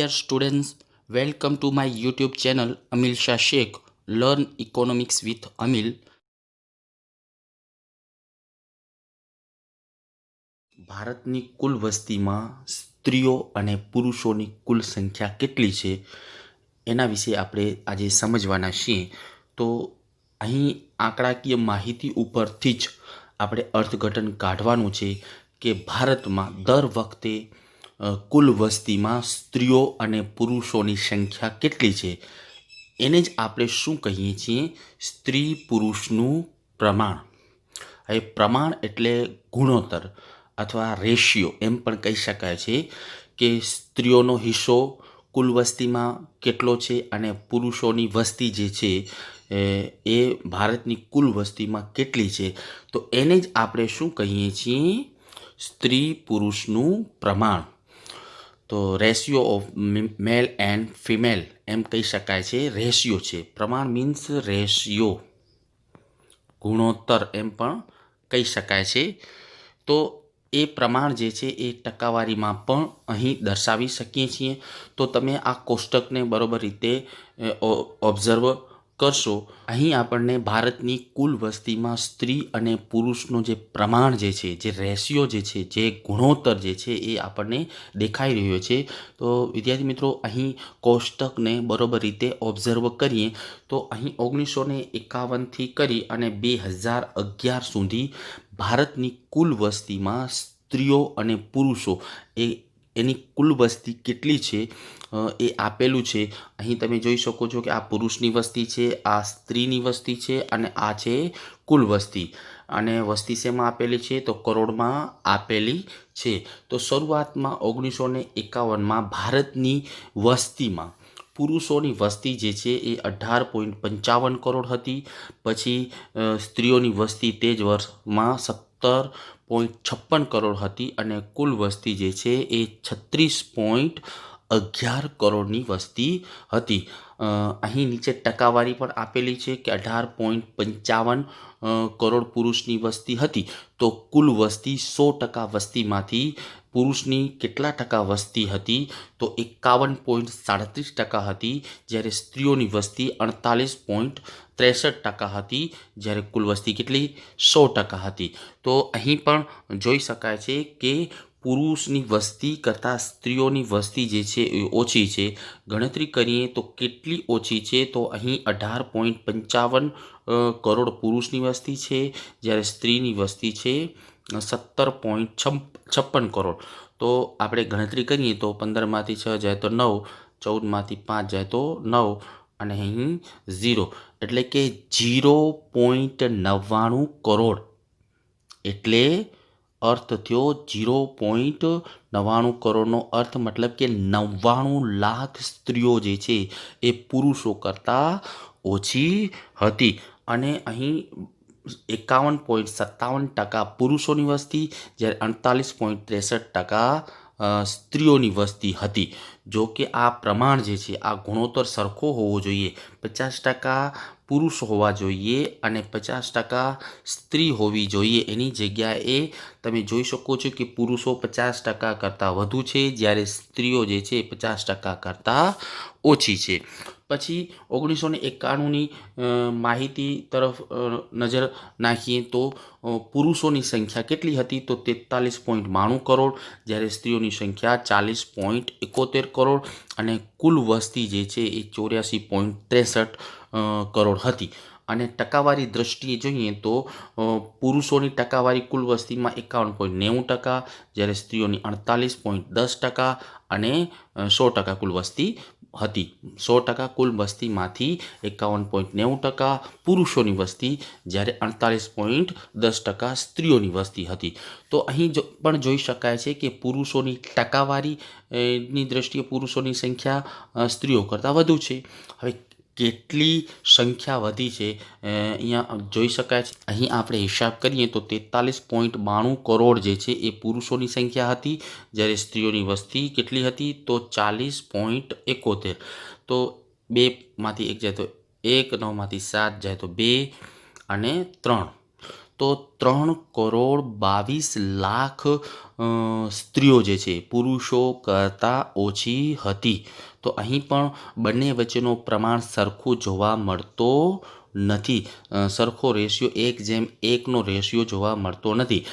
dear students, welcome to my YouTube channel Amil Shah Sheikh. Learn economics with Amil. ભારતની કુલ વસ્તીમાં સ્ત્રીઓ અને પુરુષોની કુલ સંખ્યા કેટલી છે એના વિશે આપણે આજે સમજવાના છીએ. તો અહીં આંકડાકીય માહિતી ઉપરથી જ આપણે અર્થઘટન કાઢવાનું છે કે ભારતમાં દર વખતે કુલ વસ્તીમાં સ્ત્રીઓ અને પુરુષોની સંખ્યા કેટલી છે એને જ આપણે શું કહીએ છીએ, સ્ત્રી પુરુષનું પ્રમાણ. હવે પ્રમાણ એટલે ગુણોત્તર અથવા રેશિયો એમ પણ કહી શકાય છે કે સ્ત્રીઓનો હિસ્સો કુલ વસ્તીમાં કેટલો છે અને પુરુષોની વસ્તી જે છે એ ભારતની કુલ વસ્તીમાં કેટલી છે. તો એને જ આપણે શું કહીએ છીએ, સ્ત્રી પુરુષનું પ્રમાણ. તો ratio of male and female એમ કહી શકાય છે. રેશિયો છે, પ્રમાણ મીન્સ રેશિયો, ગુણોત્તર એમ પણ કહી શકાય છે. તો એ પ્રમાણ જે છે એ ટકાવારીમાં પણ અહીં દર્શાવી શકીએ છીએ. તો તમે આ કોષ્ટકને બરોબર રીતે ઓબ્ઝર્વ કરશો. અહીં આપણને ભારતની કુલ વસ્તીમાં સ્ત્રી અને પુરુષનો જે પ્રમાણ જે છે, જે રેશિયો જે છે, જે ગુણોત્તર જે છે એ આપણને દેખાઈ રહ્યો છે. તો વિદ્યાર્થી મિત્રો, અહીં કોષ્ટકને બરોબર રીતે ઓબ્ઝર્વ કરીએ તો અહીં 1951થી કરી અને 2011 સુધી ભારતની કુલ વસ્તીમાં સ્ત્રીઓ અને પુરુષો એની કુલ વસ્તી કેટલી છે એ આપેલું છે. અહીં તમે જોઈ શકો છો કે આ પુરુષની વસ્તી છે, આ સ્ત્રીની વસ્તી છે અને આ છે કુલ વસ્તી. અને વસ્તી શેમાં આપેલી છે? તો કરોડમાં આપેલી છે. તો શરૂઆતમાં 1951માં ભારતની વસ્તીમાં પુરુષોની વસ્તી જે છે એ 18.55 કરોડ હતી. પછી સ્ત્રીઓની વસ્તી તે જ વર્ષમાં 17.56 કરોડ હતી અને કુલ વસ્તી જે છે એ 36.11 કરોડની વસ્તી હતી. અહીં નીચે ટકાવારી પણ આપેલી છે કે 18.55 કરોડ પુરુષની વસ્તી હતી. તો કુલ વસ્તી 100% વસ્તીમાંથી પુરુષની કેટલા ટકા વસ્તી હતી? તો 51.37% હતી, જ્યારે સ્ત્રીઓની વસ્તી 48.63% હતી, જ્યારે કુલ વસ્તી કેટલી? 100% હતી. તો અહીં પણ જોઈ શકાય છે કે પુરુષની વસ્તી કરતાં સ્ત્રીઓની વસ્તી જે છે એ ઓછી છે. ગણતરી કરીએ તો કેટલી ઓછી છે? તો અહીં 18.55 કરોડ પુરુષની વસ્તી છે, જ્યારે સ્ત્રીની વસ્તી છે 17.56 કરોડ. તો આપણે ગણતરી કરીએ તો 15માંથી 6 જાય તો 9, 14માંથી 5 જાય તો 9 અને અહીં 0, એટલે કે 0.99 કરોડ. એટલે અર્થ થયો 0.99 કરોડનો અર્થ મતલબ કે 99 લાખ સ્ત્રીઓ જે છે એ પુરુષો કરતાં ઓછી હતી. અને અહીં 51.57% પુરુષોની વસ્તી, જ્યારે 48.63% સ્ત્રીઓની વસ્તી હતી. જો કે આ પ્રમાણ જે છે, આ ગુણોત્તર સરખો હોવો જોઈએ. 50% પુરુષ હોવા જોઈએ અને 50% સ્ત્રી હોવી જોઈએ. એની જગ્યાએ તમે જોઈ શકો છો કે પુરુષો 50% કરતાં વધુ છે, જ્યારે સ્ત્રીઓ જે છે 50% કરતાં ઓછી છે. પછી 1991ની માહિતી તરફ નજર નાખીએ તો પુરુષોની સંખ્યા કેટલી હતી? તો 43.92 કરોડ, જ્યારે સ્ત્રીઓની સંખ્યા 40.71 કરોડ અને કુલ વસ્તી જે છે એ 84.63 કરોડ હતી. અને ટકાવારી દ્રષ્ટિએ જોઈએ તો પુરુષોની ટકાવારી કુલ વસ્તીમાં 51.90%, જ્યારે સ્ત્રીઓની 48.10% અને 100% કુલ વસ્તી હતી. 100% કુલ વસ્તીમાંથી 51.90% પુરુષોની વસ્તી, જ્યારે 48.10% સ્ત્રીઓની વસ્તી હતી. તો અહીં પણ જોઈ શકાય છે કે પુરુષોની ટકાવારી ની દ્રષ્ટિએ પુરુષોની સંખ્યા સ્ત્રીઓ કરતાં વધુ છે. હવે કેટલી સંખ્યા વધી છે અહીંયા જોઈ શકાય છે. અહીં આપણે હિસાબ કરીએ તો 43.92 કરોડ જે છે એ પુરુષોની સંખ્યા હતી, જ્યારે સ્ત્રીઓની વસ્તી કેટલી હતી? તો 40.71. તો 2માંથી 1 જાય તો 1, 9માંથી 7 જાય તો 2 અને 3. તો 3,22,00,000 સ્ત્રીઓ જે છે પુરુષો કરતાં ઓછી હતી. તો અહીં પણ બંને વચ્ચેનો પ્રમાણ સરખું જોવા મળતો નથી. સરખો રેશિયો 1:1નો રેશિયો જોવા મળતો નથી.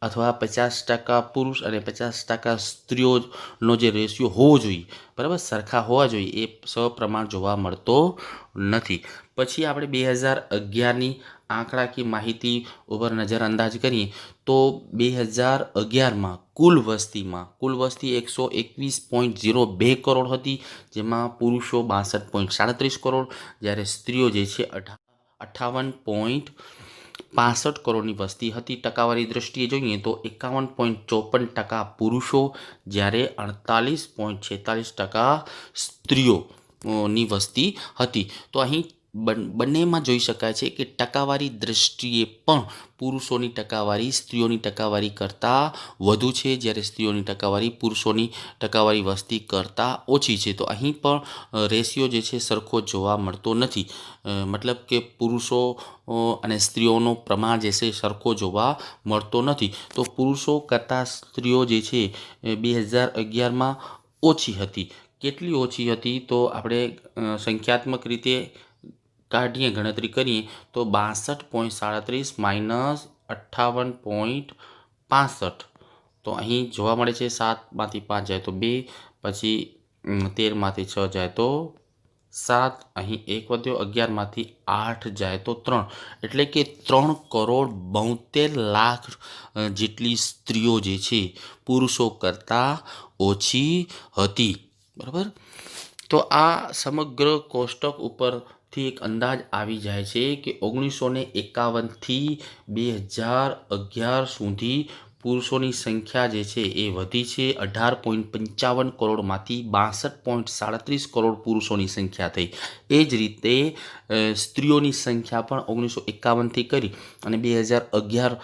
અથવા 50% પુરુષ અને 50% સ્ત્રીઓનો જે રેશિયો હોવો જોઈએ, બરાબર, સરખા હોવા જોઈએ, એ સપ્રમાણ જોવા મળતો નથી. પછી આપણે 2011ની આંકડાકીય માહિતી ઉપર નજરઅંદાજ કરીએ તો 2011માં કુલ વસ્તી 121.02 કરોડ હતી, જેમાં પુરુષો 62.37 કરોડ, જ્યારે સ્ત્રીઓ જે છે 58.65 કરોડની વસ્તી હતી. ટકાવારી દ્રષ્ટિએ જોઈએ તો 51.54% પુરુષો, જ્યારે 48.46% સ્ત્રીઓની વસ્તી હતી. તો અહીં બંનેમાં જોઈ શકાય છે કે ટકાવારી દ્રષ્ટિએ પણ પુરુષોની ટકાવારી સ્ત્રીઓની ટકાવારી કરતાં વધુ છે, જ્યારે સ્ત્રીઓની ટકાવારી પુરુષોની ટકાવારી વસ્તી કરતાં ઓછી છે. તો અહીં પણ રેશિયો જે છે સરખો જોવા મળતો નથી. મતલબ કે પુરુષો અને સ્ત્રીઓનો પ્રમાણ જે છે સરખો જોવા મળતો નથી. તો પુરુષો કરતાં સ્ત્રીઓ જે છે 2011માં ઓછી હતી. કેટલી ઓછી હતી? તો આપણે સંખ્યાત્મક રીતે કાઢીએ, ગણતરી કરીએ તો 62.37 માઇનસ 58.65. તો અહીં જોવા મળે છે 7માંથી 5 જાય તો 2, પછી 13માંથી 6 જાય તો 7, અહીં 1 વધ્યો, 11માંથી 8 જાય તો 3, એટલે કે 3,72,00,000 જેટલી સ્ત્રીઓ જે છે પુરુષો કરતાં ઓછી હતી. બરાબર. તો આ સમગ્ર કોષ્ટક ઉપરથી એક અંદાજ આવી જાય છે કે 1951થી 2011 સુધી પુરુષોની સંખ્યા જે છે એ વધી છે. 18.55 કરોડમાંથી 62.37 કરોડ પુરુષોની સંખ્યા થઈ. એ જ રીતે સ્ત્રીઓની સંખ્યા પણ 1951થી કરી અને 2011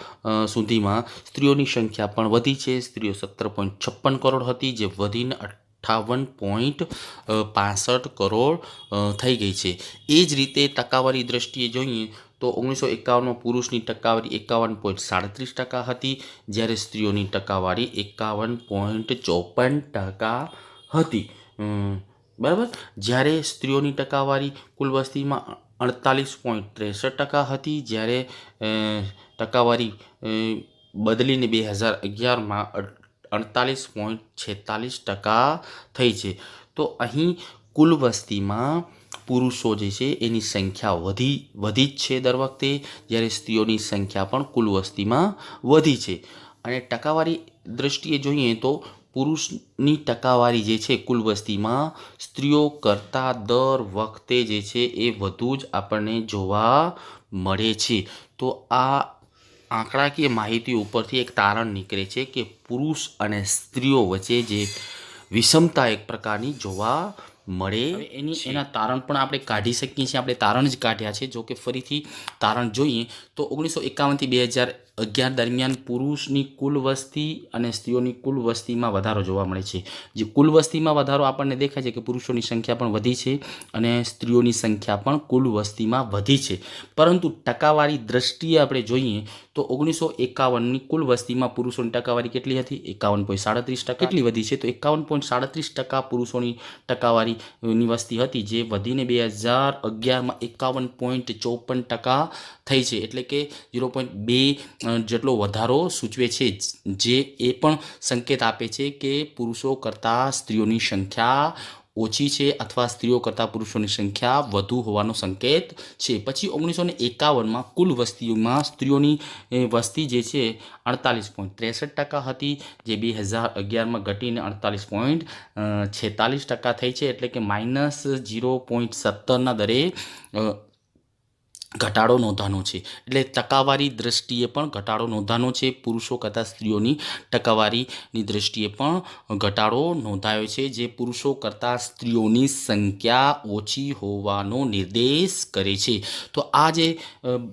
સુધીમાં સ્ત્રીઓની સંખ્યા પણ વધી છે. સ્ત્રીઓ 17.56 કરોડ હતી, જે વધીને 58.65 કરોડ થઈ ગઈ છે. એ જ રીતે ટકાવારી દ્રષ્ટિએ જોઈએ તો 1951માં પુરુષની ટકાવારી 51.37% હતી, જ્યારે સ્ત્રીઓની ટકાવારી 51.54% હતી. બરાબર. જ્યારે સ્ત્રીઓની ટકાવારી કુલ વસ્તીમાં 48.63% હતી, જ્યારે ટકાવારી બદલીને 2011માં 48.46% થઈ છે. તો અહીં કુલ વસ્તીમાં પુરુષો જે છે એની સંખ્યા વધી જ છે દર વખતે, જ્યારે સ્ત્રીઓની સંખ્યા પણ કુલ વસ્તીમાં વધી છે. અને ટકાવારી દ્રષ્ટિએ જોઈએ તો પુરુષની ટકાવારી જે છે કુલ વસ્તીમાં સ્ત્રીઓ કરતાં દર વખતે જે છે એ વધુ જ આપણને જોવા મળે છે. તો આ આંકડાકીય માહિતી ઉપરથી એક તારણ નીકળે છે કે પુરુષ અને સ્ત્રીઓ વચ્ચે જે વિષમતા એક પ્રકારની જોવા મળે. એના તારણ પણ આપણે કાઢી શકીએ છીએ. આપણે તારણ જ કાઢ્યા છે. જો કે ફરીથી તારણ જોઈએ તો 1951થી 2011 દરમિયાન પુરુષની કુલ વસ્તી અને સ્ત્રીઓની કુલ વસ્તીમાં વધારો જોવા મળે છે. જે કુલ વસ્તીમાં વધારો આપણને દેખાય છે કે પુરુષોની સંખ્યા પણ વધી છે અને સ્ત્રીઓની સંખ્યા પણ કુલ વસ્તીમાં વધી છે. પરંતુ ટકાવારી દ્રષ્ટિએ આપણે જોઈએ તો 1951ની કુલ વસ્તીમાં પુરુષોની ટકાવારી કેટલી હતી? 51.37%. કેટલી વધી છે? તો 51.37% પુરુષોની ટકાવારીની વસ્તી હતી, જે વધીને 2011માં 51.54% થઈ છે. એટલે કે 0.2 જેટલો વધારો સૂચવે છે, જે એ પણ સંકેત આપે છે કે પુરુષો કરતાં સ્ત્રીઓની સંખ્યા ઓછી છે અથવા સ્ત્રીઓ કરતાં પુરુષોની સંખ્યા વધુ હોવાનો સંકેત છે. પછી 1951માં કુલ વસ્તીમાં સ્ત્રીઓની વસ્તી જે છે 48.63% હતી, જે 2011માં ઘટીને 48.46% થઈ છે. એટલે કે -0.17ના દરે ઘટાડો નોંધાનો છે. એટલે ટકાવારી દ્રષ્ટિએ પણ ઘટાડો નોંધાનો છે. પુરુષો કરતાં સ્ત્રીઓની ટકાવારીની દ્રષ્ટિએ પણ ઘટાડો નોંધાયો છે, જે પુરુષો કરતાં સ્ત્રીઓની સંખ્યા ઓછી હોવાનો નિર્દેશ કરે છે. તો આ જે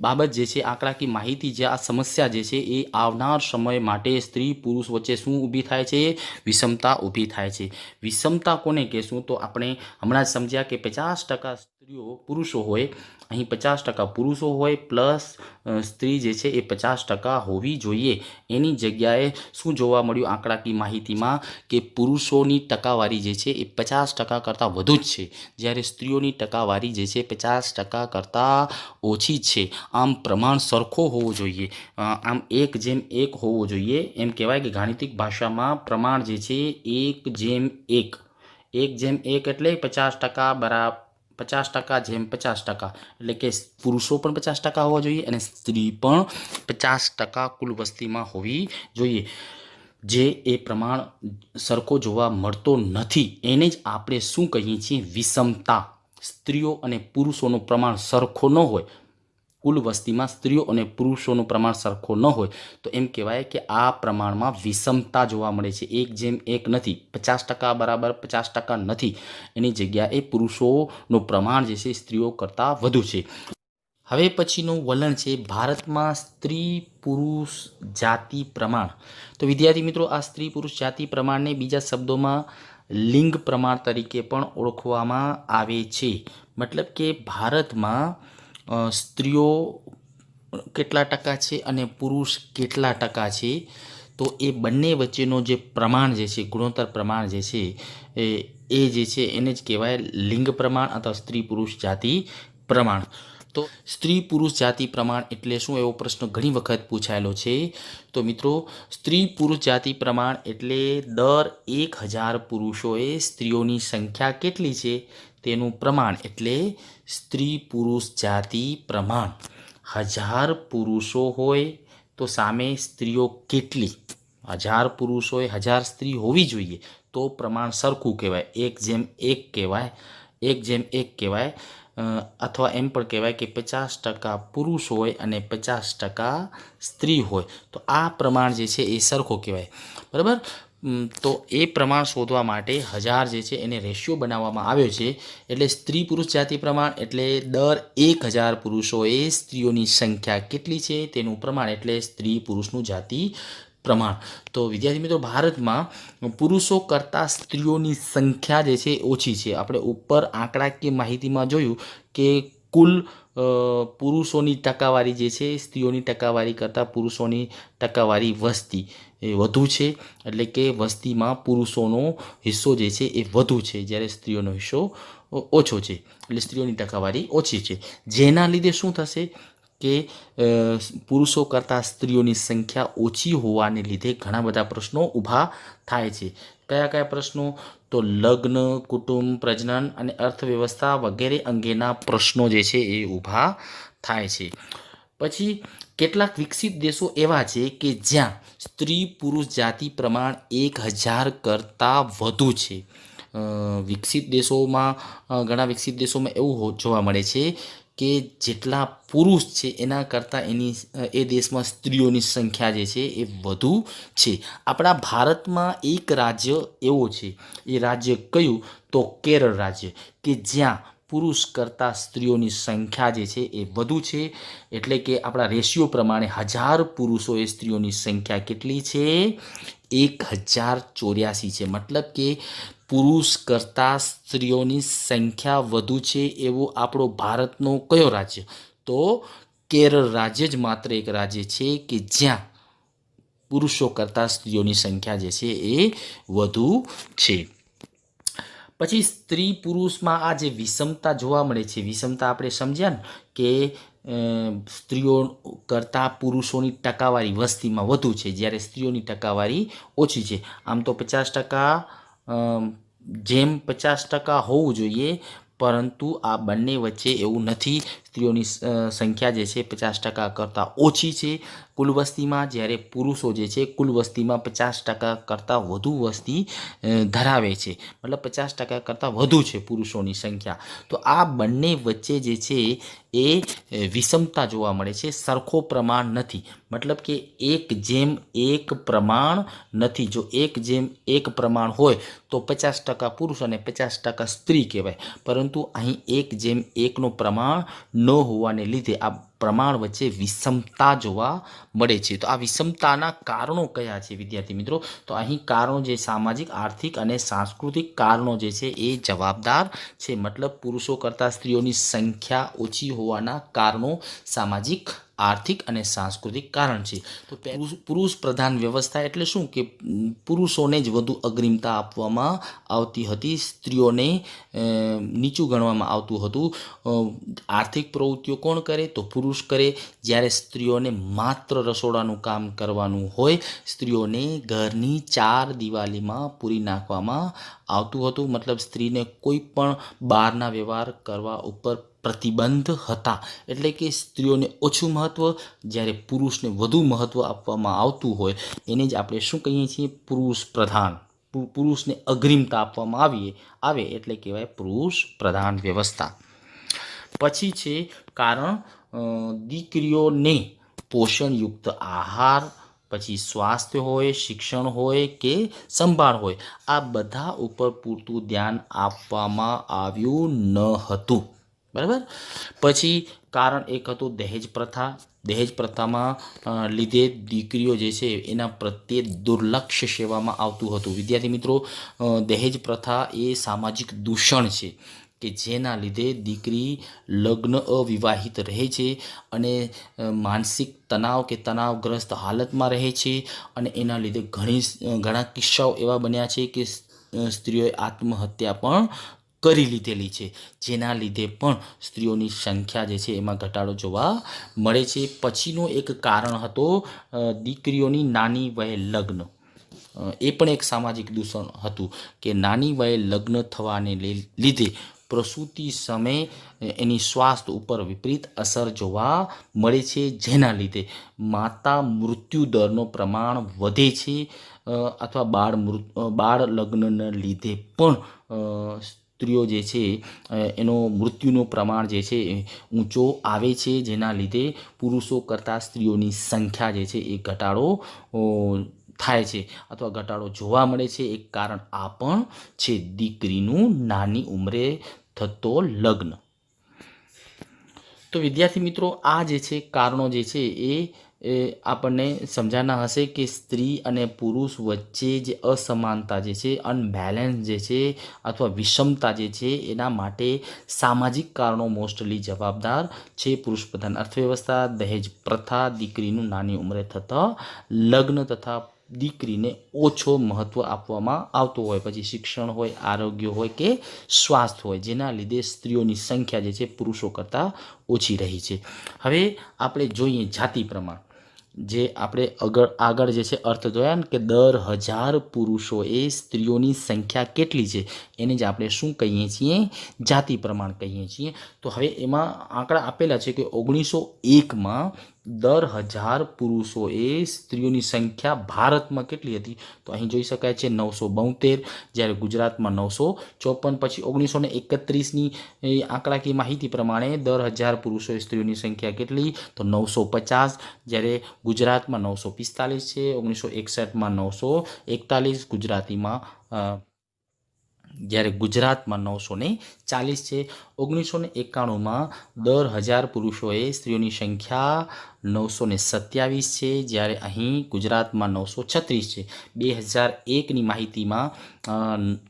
બાબત જે છે, આંકડાકીય માહિતી, જે આ સમસ્યા જે છે એ આવનાર સમય માટે સ્ત્રી પુરુષ વચ્ચે શું ઊભી થાય છે? વિષમતા ઊભી થાય છે. વિષમતા કોને કહેશું? તો આપણે હમણાં જ સમજ્યા કે 50% સ્ત્રીઓ પુરુષો હોય, અહીં 50% પુરુષો હોય પ્લસ સ્ત્રી જે છે એ 50% હોવી જોઈએ. એની જગ્યાએ શું જોવા મળ્યું આંકડાકીય માહિતીમાં કે પુરુષોની ટકાવારી જે છે એ 50% કરતાં વધુ જ છે, જ્યારે સ્ત્રીઓની ટકાવારી જે છે 50% કરતાં ઓછી જ છે. આમ પ્રમાણ સરખો હોવો જોઈએ, આમ 1:1 હોવો જોઈએ. એમ કહેવાય કે ગાણિતિક ભાષામાં પ્રમાણ જે છે 1:1, 1:1 એટલે 50% બરાબર 50%:50%, એટલે કે પુરુષો પણ 50% હોવા જોઈએ અને સ્ત્રી પણ 50% કુલ વસ્તીમાં હોવી જોઈએ. જે એ પ્રમાણ સરખો જોવા મળતો નથી એને જ આપણે શું કહીએ છીએ? વિષમતા. સ્ત્રીઓ અને પુરુષોનું પ્રમાણ સરખો ન હોય, કુલ વસ્તીમાં સ્ત્રીઓ અને પુરુષોનું પ્રમાણ સરખો ન હોય તો એમ કહેવાય કે આ પ્રમાણમાં વિષમતા જોવા મળે છે. 1:1 નથી, 50% બરાબર 50% નથી. એની જગ્યાએ પુરુષોનું પ્રમાણ જે છે સ્ત્રીઓ કરતાં વધુ છે. હવે પછીનું વલણ છે ભારતમાં સ્ત્રી પુરુષ જાતિ પ્રમાણ. તો વિદ્યાર્થી મિત્રો, આ સ્ત્રી પુરુષ જાતિ પ્રમાણને બીજા શબ્દોમાં લિંગ પ્રમાણ તરીકે પણ ઓળખવામાં આવે છે. મતલબ કે ભારતમાં સ્ત્રીઓ કેટલા ટકા છે અને પુરુષ કેટલા ટકા છે, તો એ બંને વચ્ચેનો જે પ્રમાણ જે છે, ગુણોત્તર પ્રમાણ જે છે એ જે છે એને જ કહેવાય લિંગ પ્રમાણ અથવા સ્ત્રી પુરુષ જાતિ પ્રમાણ. તો સ્ત્રી પુરુષ જાતિ પ્રમાણ એટલે શું, એવો પ્રશ્ન ઘણી વખત પૂછાયેલો છે. તો મિત્રો, સ્ત્રી પુરુષ જાતિ પ્રમાણ એટલે દર 1000 પુરુષોએ સ્ત્રીઓની સંખ્યા કેટલી છે તેનું પ્રમાણ, એટલે સ્ત્રી પુરુષ જાતિ પ્રમાણ. 1000 પુરુષો હોય તો સામે સ્ત્રીઓ કેટલી, 1000 પુરુષ હોય 1000 સ્ત્રી હોવી જોઈએ તો પ્રમાણ સરખું કહેવાય, 1:1 કહેવાય, 1:1 કહેવાય. અથવા એમ પણ કહેવાય કે 50% પુરુષ હોય અને 50% સ્ત્રી હોય તો આ પ્રમાણ જે છે એ સરખો કહેવાય. બરાબર. તો એ પ્રમાણ શોધવા માટે 1000 જે છે એને રેશિયો બનાવવામાં આવ્યો છે. એટલે સ્ત્રી પુરુષ જાતિ પ્રમાણ એટલે દર 1000 પુરુષોએ સ્ત્રીઓની સંખ્યા કેટલી છે તેનું પ્રમાણ, એટલે સ્ત્રી પુરુષનું જાતિ પ્રમાણ. તો વિદ્યાર્થી મિત્રો, ભારતમાં પુરુષો કરતાં સ્ત્રીઓની સંખ્યા જે છે ઓછી છે. આપણે ઉપર આંકડાકીય માહિતીમાં જોયું કે કુલ પુરુષોની ટકાવારી જે છે સ્ત્રીઓની ટકાવારી કરતાં પુરુષોની ટકાવારી વસ્તી એ વધુ છે, એટલે કે વસ્તીમાં પુરુષોનો હિસ્સો જે છે એ વધુ છે જ્યારે સ્ત્રીઓનો હિસ્સો ઓછો છે, એટલે સ્ત્રીઓની ટકાવારી ઓછી છે. જેના લીધે શું થશે કે પુરુષો કરતાં સ્ત્રીઓની સંખ્યા ઓછી હોવાને લીધે ઘણા બધા પ્રશ્નો ઊભા થાય છે. કયા કયા પ્રશ્નો? તો લગ્ન, કુટુંબ, પ્રજનન અને અર્થવ્યવસ્થા વગેરે અંગેના પ્રશ્નો જે છે એ ઊભા થાય છે. પછી કેટલાક વિકસિત દેશો એવા છે કે જ્યાં સ્ત્રી પુરુષ જાતિ પ્રમાણ 1000 કરતાં વધુ છે. વિકસિત દેશોમાં, ઘણા વિકસિત દેશોમાં એવું જોવા મળે છે કે જેટલા પુરુષ છે એના કરતાં એ દેશમાં સ્ત્રીઓની સંખ્યા જે છે એ વધુ છે. આપણા ભારતમાં એક રાજ્ય એવો છે, એ રાજ્ય કયું? તો કેરળ રાજ્ય, કે જ્યાં પુરુષ કરતાં સ્ત્રીઓની સંખ્યા જે છે એ વધુ છે. એટલે કે આપણા રેશિયો પ્રમાણે 1000 પુરુષોએ સ્ત્રીઓની સંખ્યા કેટલી છે? 1084 છે. મતલબ કે પુરુષ કરતાં સ્ત્રીઓની સંખ્યા વધુ છે એવો આપણો ભારતનો કયો રાજ્ય? તો કેરળ રાજ્ય જ માત્ર એક રાજ્ય છે કે જ્યાં પુરુષો કરતાં સ્ત્રીઓની સંખ્યા જે છે એ વધુ છે. પછી સ્ત્રી પુરુષમાં આ જે વિષમતા જોવા મળે છે, વિષમતા આપણે સમજ્યા ને કે સ્ત્રીઓ કરતાં પુરુષોની ટકાવારી વસ્તીમાં વધુ છે જ્યારે સ્ત્રીઓની ટકાવારી ઓછી છે. આમ તો 50% જેમ 50% હોવું જોઈએ, પરંતુ આ બંને વચ્ચે એવું નથી. સ્ત્રીઓની સંખ્યા જે છે 50% કરતાં ઓછી છે કુલ વસ્તીમાં, જ્યારે પુરુષો જે છે કુલ વસ્તીમાં 50% કરતાં વધુ વસ્તી ધરાવે છે. મતલબ 50% કરતાં વધુ છે પુરુષોની સંખ્યા. તો આ બંને વચ્ચે જે છે એ વિષમતા જોવા મળે છે, સરખો પ્રમાણ નથી. મતલબ કે 1:1 પ્રમાણ નથી. જો 1:1 પ્રમાણ હોય તો 50% પુરુષ અને 50% સ્ત્રી કહેવાય, પરંતુ પરંતુ અહીં 1:1 પ્રમાણ ન હોવાને લીધે આ પ્રમાણ વચ્ચે વિષમતા જોવા મળે છે. તો આ વિષમતાના કારણો કયા છે વિદ્યાર્થી મિત્રો? તો અહીં કારણો જે સામાજિક, આર્થિક અને સાંસ્કૃતિક કારણો જે છે એ જવાબદાર છે. મતલબ પુરુષો કરતાં સ્ત્રીઓની સંખ્યા ઓછી હોવાના કારણો સામાજિક, આર્થિક અને સાંસ્કૃતિક કારણ છે. તો પુરુષ પ્રધાન વ્યવસ્થા એટલે શું? કે પુરુષોને જ વધુ અગ્રિમતા આપવામાં આવતી હતી, સ્ત્રીઓને નીચું ગણવામાં આવતું હતું. આર્થિક પ્રવૃત્તિઓ કોણ કરે? તો પુરુષ કરે. જ્યારે સ્ત્રીઓને માત્ર રસોડાનું કામ કરવાનું હોય, સ્ત્રીઓને ઘરની 4 દિવાલીમાં પૂરી નાખવામાં આવતું હતું. મતલબ સ્ત્રીને કોઈ પણ બહારના વ્યવહાર કરવા ઉપર પ્રતિબંધ હતા. એટલે કે સ્ત્રીઓને ઓછું મહત્ત્વ, જ્યારે પુરુષને વધુ મહત્ત્વ આપવામાં આવતું હોય એને જ આપણે શું કહીએ છીએ? પુરુષ પ્રધાન. પુરુષને અગ્રિમતા આપવામાં આવે એટલે કહેવાય પુરુષ પ્રધાન વ્યવસ્થા. પછી છે કારણ દીકરીઓને પોષણયુક્ત આહાર, પછી સ્વાસ્થ્ય હોય, શિક્ષણ હોય કે સંભાળ હોય, આ બધા ઉપર પૂરતું ધ્યાન આપવામાં આવ્યું ન હતું. બરાબર. પછી કારણ એક હતું દહેજ પ્રથા. દહેજ પ્રથામાં લીધે દીકરીઓ જે છે એના પ્રત્યે દુર્લક્ષ સેવામાં આવતું હતું. વિદ્યાર્થી મિત્રો, દહેજ પ્રથા એ સામાજિક દૂષણ છે કે જેના લીધે દીકરી લગ્ન અવિવાહિત રહે છે અને માનસિક તણાવ કે તણાવગ્રસ્ત હાલતમાં રહે છે. અને એના લીધે ઘણા કિસ્સાઓ એવા બન્યા છે કે સ્ત્રીઓએ આત્મહત્યા પણ કરી લીધેલી છે, જેના લીધે પણ સ્ત્રીઓની સંખ્યા જે છે એમાં ઘટાડો જોવા મળે છે. પછીનો એક કારણ હતો દીકરીઓની નાની વયે લગ્ન. એ પણ એક સામાજિક દૂષણ હતું કે નાની વયે લગ્ન થવાને લીધે પ્રસૂતિ સમયે એની સ્વાસ્થ્ય ઉપર વિપરીત અસર જોવા મળે છે, જેના લીધે માતા મૃત્યુ દરનો પ્રમાણ વધે છે અથવા બાળ લગ્નના લીધે પણ સ્ત્રીઓ જે છે એનો મૃત્યુનું પ્રમાણ જે છે ઊંચો આવે છે, જેના લીધે પુરુષો કરતાં સ્ત્રીઓની સંખ્યા જે છે એ ઘટાડો થાય છે અથવા ઘટાડો જોવા મળે છે. એક કારણ આ પણ છે દીકરીનું નાની ઉંમરે થતો લગ્ન. તો વિદ્યાર્થી મિત્રો, આ જે છે કારણો જે છે એ આપણને સમજાના હશે કે સ્ત્રી અને પુરુષ વચ્ચે જે અસમાનતા જે છે, અનબેલેન્સ જે છે અથવા વિષમતા જે છે એના માટે સામાજિક કારણો મોસ્ટલી જવાબદાર છે. પુરુષ પ્રધાન અર્થવ્યવસ્થા, દહેજ પ્રથા, દીકરીનું નાની ઉંમરે થતા લગ્ન તથા દીકરીને ઓછો મહત્ત્વ આપવામાં આવતું હોય, પછી શિક્ષણ હોય, આરોગ્ય હોય કે સ્વાસ્થ્ય હોય, જેના લીધે સ્ત્રીઓની સંખ્યા જે છે પુરુષો કરતાં ઓછી રહી છે. હવે આપણે જોઈએ જાતિ પ્રમાણ. જે આપણે આગળ જે છે અર્થ જોયા ને કે દર 1000 પુરુષોએ સ્ત્રીઓની સંખ્યા કેટલી છે એને જ આપણે શું કહીએ છીએ? જાતિ પ્રમાણ કહીએ છીએ. તો હવે એમાં આંકડા આપેલા છે કે 1901માં દર 1000 પુરુષોએ સ્ત્રીઓની સંખ્યા ભારતમાં કેટલી હતી? તો અહીં જોઈ શકાય છે 972, જ્યારે ગુજરાતમાં 954. પછી 1931ની આંકડાકીય માહિતી પ્રમાણે દર 1000 પુરુષોએ સ્ત્રીઓની સંખ્યા કેટલી? તો 950, જ્યારે ગુજરાતમાં 945 છે. 1961માં 941 જ્યારે ગુજરાતમાં 940 છે. 1991માં દર 1000 પુરુષોએ સ્ત્રીઓની સંખ્યા 927 છે, જ્યારે અહીં ગુજરાતમાં 936 છે. 2001ની માહિતીમાં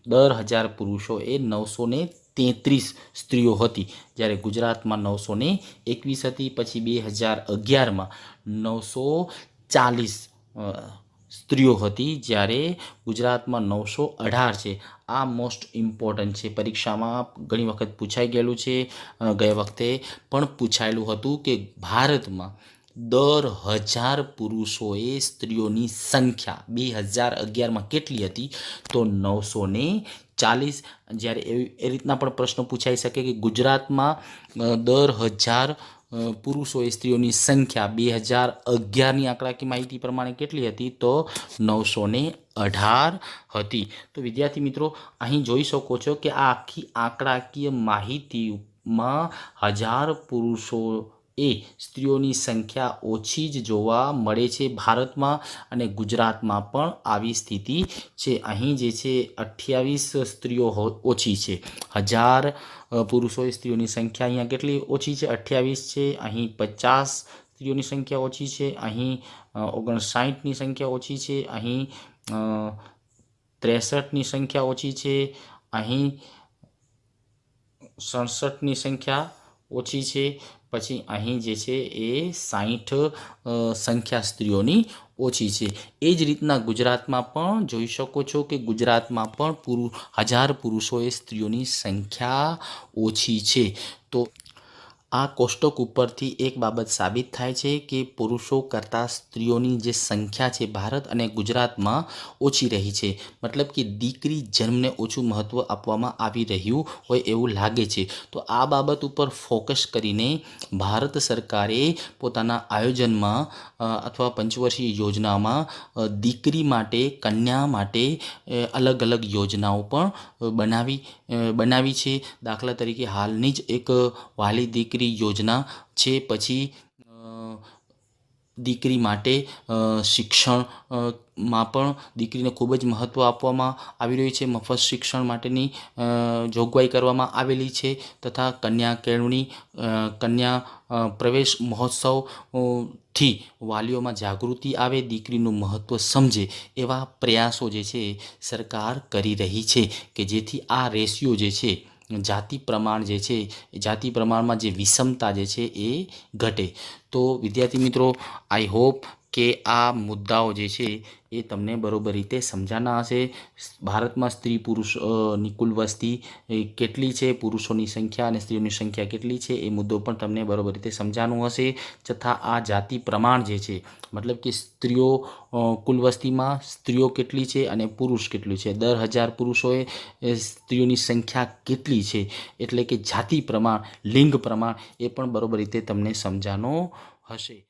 દર 1000 પુરુષોએ 933 સ્ત્રીઓ હતી, જ્યારે ગુજરાતમાં 921 હતી. પછી 2011માં 940 સ્ત્રીઓ હતી, જ્યારે ગુજરાતમાં 918 છે. આ મોસ્ટ ઇમ્પોર્ટન્ટ છે, પરીક્ષામાં ઘણી વખત પૂછાઈ ગયેલું છે. ગયા વખતે પણ પૂછાયેલું હતું કે ભારતમાં દર 1000 પુરુષોએ સ્ત્રીઓની સંખ્યા 2011માં કેટલી હતી? તો 940. જ્યારે એ રીતના પણ પ્રશ્નો પૂછાઈ શકે કે ગુજરાતમાં દર 1000 પુરુષોએ સ્ત્રીઓની સંખ્યા 2011ની આંકડાકીય માહિતી પ્રમાણે કેટલી હતી? તો 918 હતી. તો વિદ્યાર્થી મિત્રો, અહીં જોઈ શકો છો કે આ આખી આંકડાકીય માહિતીમાં 1000 પુરુષો એ સ્ત્રીઓની સંખ્યા ઓછી જ જોવા મળે છે ભારતમાં, અને ગુજરાતમાં પણ આવી સ્થિતિ છે. અહીં જે છે 28 સ્ત્રીઓ ઓછી છે. 1000 પુરુષોએ સ્ત્રીઓની સંખ્યા અહીંયા કેટલી ઓછી છે? 28 છે. અહીં 50 સ્ત્રીઓની સંખ્યા ઓછી છે. અહીં 59ની સંખ્યા ઓછી છે. અહીં 63ની સંખ્યા ઓછી છે. અહીં 67ની સંખ્યા ઓછી છે. પછી અહીં જે છે એ 60 સંખ્યા સ્ત્રીઓની ઓછી છે. એ જ રીતના ગુજરાતમાં પણ જોઈ શકો છો કે ગુજરાતમાં પણ 1000 પુરુષોએ સ્ત્રીઓની સંખ્યા ઓછી છે. તો આ કોષ્ટક ઉપરથી એક બાબત સાબિત થાય છે કે પુરુષો કરતાં સ્ત્રીઓની જે સંખ્યા છે ભારત અને ગુજરાતમાં ઓછી રહી છે. મતલબ કે દીકરી જન્મને ઓછું મહત્ત્વ આપવામાં આવી રહ્યું હોય એવું લાગે છે. તો આ બાબત ઉપર ફોકસ કરીને ભારત સરકારે પોતાના આયોજનમાં અથવા પંચવર્ષીય યોજનામાં દીકરી માટે, કન્યા માટે અલગ અલગ યોજનાઓ પણ બનાવી છે. દાખલા તરીકે હાલની જ એક વ્હાલી દીકરી યોજના છે. પછી દીકરી માટે શિક્ષણમાં પણ દીકરીને ખૂબ જ મહત્ત્વ આપવામાં આવી રહ્યું છે. મફત શિક્ષણ માટેની જોગવાઈ કરવામાં આવેલી છે. તથા કન્યા કેળવણી, કન્યા પ્રવેશ મહોત્સવથી વાલીઓમાં જાગૃતિ આવે, દીકરીનું મહત્ત્વ સમજે એવા પ્રયાસો જે છે સરકાર કરી રહી છે કે જેથી આ રેશિયો જે છે જાતિ પ્રમાણ જે છે, જાતિ પ્રમાણમાં જે વિષમતા જે છે એ ઘટે. તો વિદ્યાર્થી મિત્રો, આઈ હોપ કે આ મુદ્દાઓ જે છે એ તમને બરોબર રીતે સમજાના હશે. ભારતમાં સ્ત્રી પુરુષની કુલ વસ્તી કેટલી છે, પુરુષોની સંખ્યા અને સ્ત્રીઓની સંખ્યા કેટલી છે, એ મુદ્દો પણ તમને બરોબર રીતે સમજાનું હશે. તથા આ જાતિ પ્રમાણ જે છે, મતલબ કે સ્ત્રીઓ કુલ વસ્તીમાં સ્ત્રીઓ કેટલી છે અને પુરુષ કેટલું છે, દર 1000 પુરુષોએ સ્ત્રીઓની સંખ્યા કેટલી છે, એટલે કે જાતિ પ્રમાણ, લિંગ પ્રમાણ, એ પણ બરોબર રીતે તમને સમજાનો હશે.